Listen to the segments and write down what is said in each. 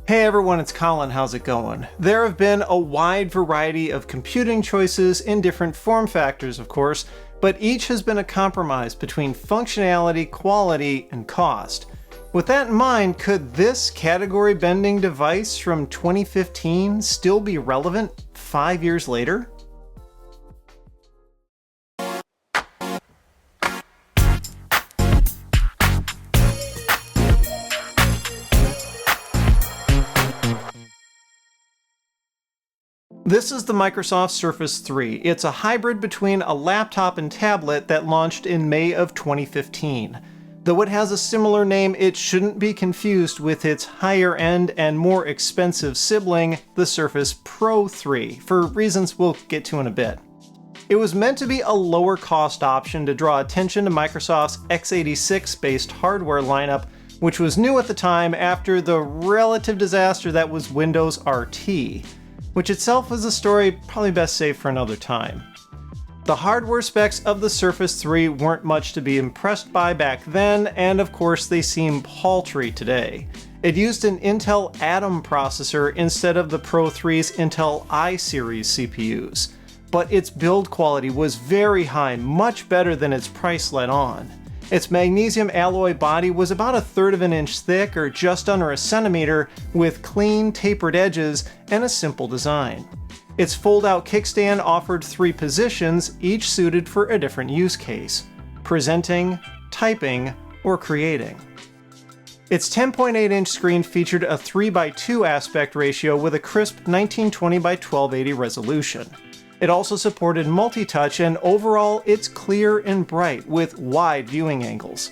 Hey everyone, it's Colin. How's it going? There have been a wide variety of computing choices in different form factors, of course, but each has been a compromise between functionality, quality, and cost. With that in mind, could this category-bending device from 2015 still be relevant 5 years later? This is the Microsoft Surface 3. It's a hybrid between a laptop and tablet that launched in May of 2015. Though it has a similar name, it shouldn't be confused with its higher-end and more expensive sibling, the Surface Pro 3, for reasons we'll get to in a bit. It was meant to be a lower-cost option to draw attention to Microsoft's x86-based hardware lineup, which was new at the time after the relative disaster that was Windows RT, which itself was a story probably best saved for another time. The hardware specs of the Surface 3 weren't much to be impressed by back then, and of course they seem paltry today. It used an Intel Atom processor instead of the Pro 3's Intel i-series CPUs, but its build quality was very high, much better than its price let on. Its magnesium alloy body was about 1/3 of an inch thick, or just under a centimeter, with clean, tapered edges and a simple design. Its fold-out kickstand offered 3 positions, each suited for a different use case: presenting, typing, or creating. Its 10.8-inch screen featured a 3:2 aspect ratio with a crisp 1920 by 1280 resolution. It also supported multi-touch, and overall it's clear and bright with wide viewing angles.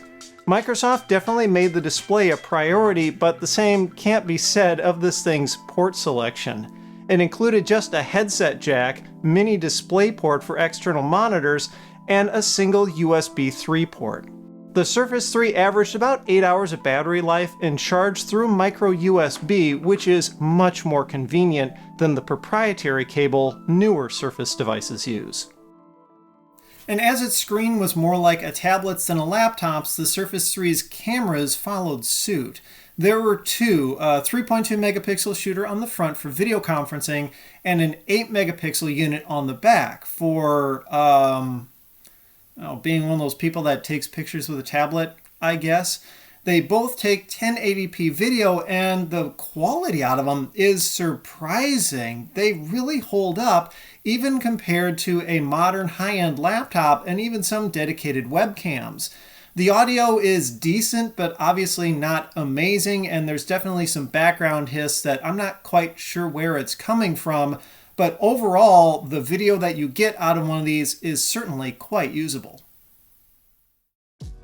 Microsoft definitely made the display a priority, but the same can't be said of this thing's port selection. It included just a headset jack, mini DisplayPort for external monitors, and a single USB 3 port. The Surface 3 averaged about 8 hours of battery life and charged through micro USB, which is much more convenient than the proprietary cable newer Surface devices use. And as its screen was more like a tablet's than a laptop's, the Surface 3's cameras followed suit. There were 2, a 3.2 megapixel shooter on the front for video conferencing, and an 8 megapixel unit on the back for being one of those people that takes pictures with a tablet, I guess. They both take 1080p video, and the quality out of them is surprising. They really hold up, even compared to a modern high-end laptop and even some dedicated webcams. The audio is decent, but obviously not amazing, and there's definitely some background hiss that I'm not quite sure where it's coming from. But overall, the video that you get out of one of these is certainly quite usable.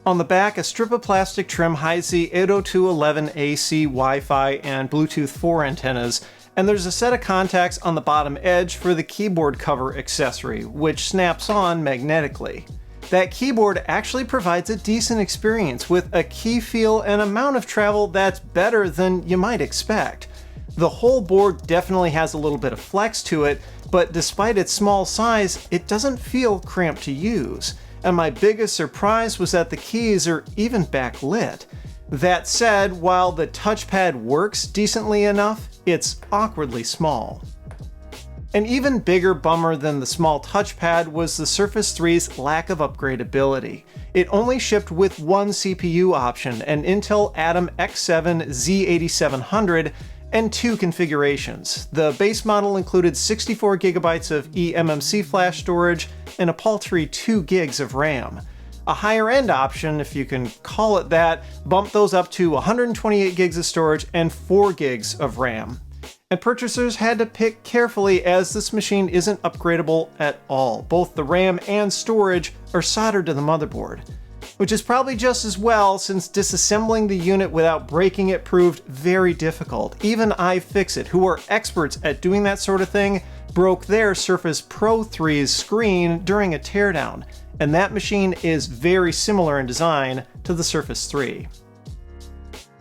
On the back, a strip of plastic trim hides the 802.11ac Wi-Fi and Bluetooth 4 antennas, and there's a set of contacts on the bottom edge for the keyboard cover accessory, which snaps on magnetically. That keyboard actually provides a decent experience with a key feel and amount of travel that's better than you might expect. The whole board definitely has a little bit of flex to it, but despite its small size, it doesn't feel cramped to use. And my biggest surprise was that the keys are even backlit. That said, while the touchpad works decently enough, it's awkwardly small. An even bigger bummer than the small touchpad was the Surface 3's lack of upgradability. It only shipped with one CPU option, an Intel Atom X7 Z8700, and 2 configurations. The base model included 64 GB of eMMC flash storage and a paltry 2 GB of RAM. A higher-end option, if you can call it that, bumped those up to 128 GB of storage and 4 GB of RAM. And purchasers had to pick carefully, as this machine isn't upgradable at all. Both the RAM and storage are soldered to the motherboard, which is probably just as well, since disassembling the unit without breaking it proved very difficult. Even iFixit, who are experts at doing that sort of thing, broke their Surface Pro 3's screen during a teardown, and that machine is very similar in design to the Surface 3.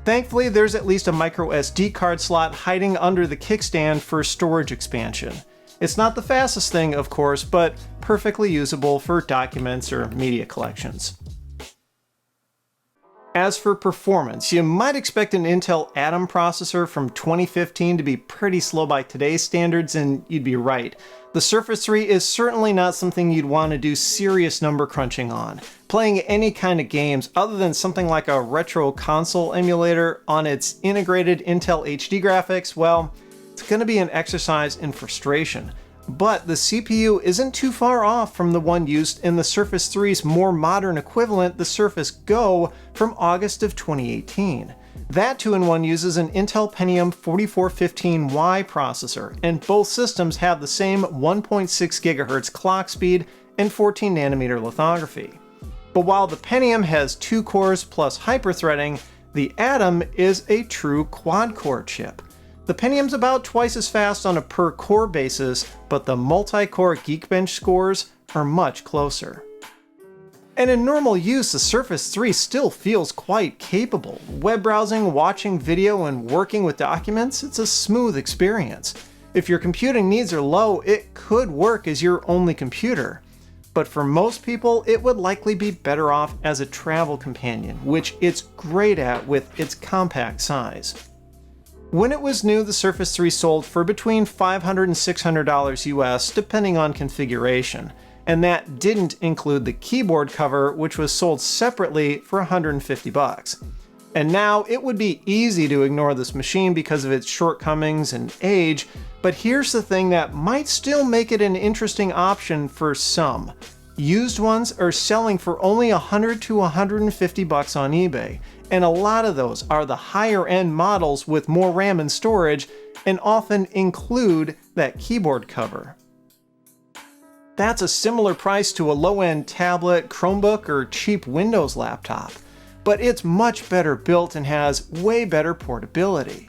Thankfully, there's at least a micro SD card slot hiding under the kickstand for storage expansion. It's not the fastest thing, of course, but perfectly usable for documents or media collections. As for performance, you might expect an Intel Atom processor from 2015 to be pretty slow by today's standards, and you'd be right. The Surface 3 is certainly not something you'd want to do serious number crunching on. Playing any kind of games other than something like a retro console emulator on its integrated Intel HD graphics, well, it's going to be an exercise in frustration. But the CPU isn't too far off from the one used in the Surface 3's more modern equivalent, the Surface Go, from August of 2018. That 2-in-1 uses an Intel Pentium 4415Y processor, and both systems have the same 1.6 GHz clock speed and 14nm lithography. But while the Pentium has 2 cores plus hyperthreading, the Atom is a true quad-core chip. The Pentium's about twice as fast on a per-core basis, but the multi-core Geekbench scores are much closer. And in normal use, the Surface 3 still feels quite capable. Web browsing, watching video, and working with documents, it's a smooth experience. If your computing needs are low, it could work as your only computer. But for most people, it would likely be better off as a travel companion, which it's great at with its compact size. When it was new, the Surface 3 sold for between $500 and $600 US, depending on configuration, and that didn't include the keyboard cover, which was sold separately for $150. And now it would be easy to ignore this machine because of its shortcomings and age, but here's the thing that might still make it an interesting option for some. Used ones are selling for only $100 to $150 on eBay, and a lot of those are the higher end models with more RAM and storage, and often include that keyboard cover. That's a similar price to a low-end tablet, Chromebook, or cheap Windows laptop, but it's much better built and has way better portability.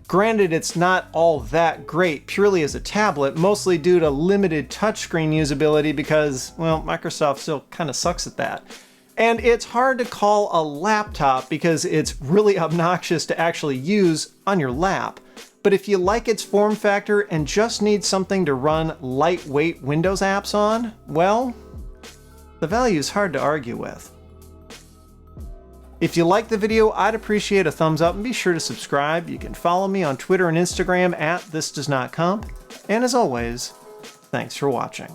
Granted, it's not all that great purely as a tablet, mostly due to limited touchscreen usability because, well, Microsoft still kind of sucks at that. And it's hard to call a laptop because it's really obnoxious to actually use on your lap. But if you like its form factor and just need something to run lightweight Windows apps on, well, the value is hard to argue with. If you liked the video, I'd appreciate a thumbs up and be sure to subscribe. You can follow me on Twitter and Instagram at thisdoesnotcomp. And as always, thanks for watching.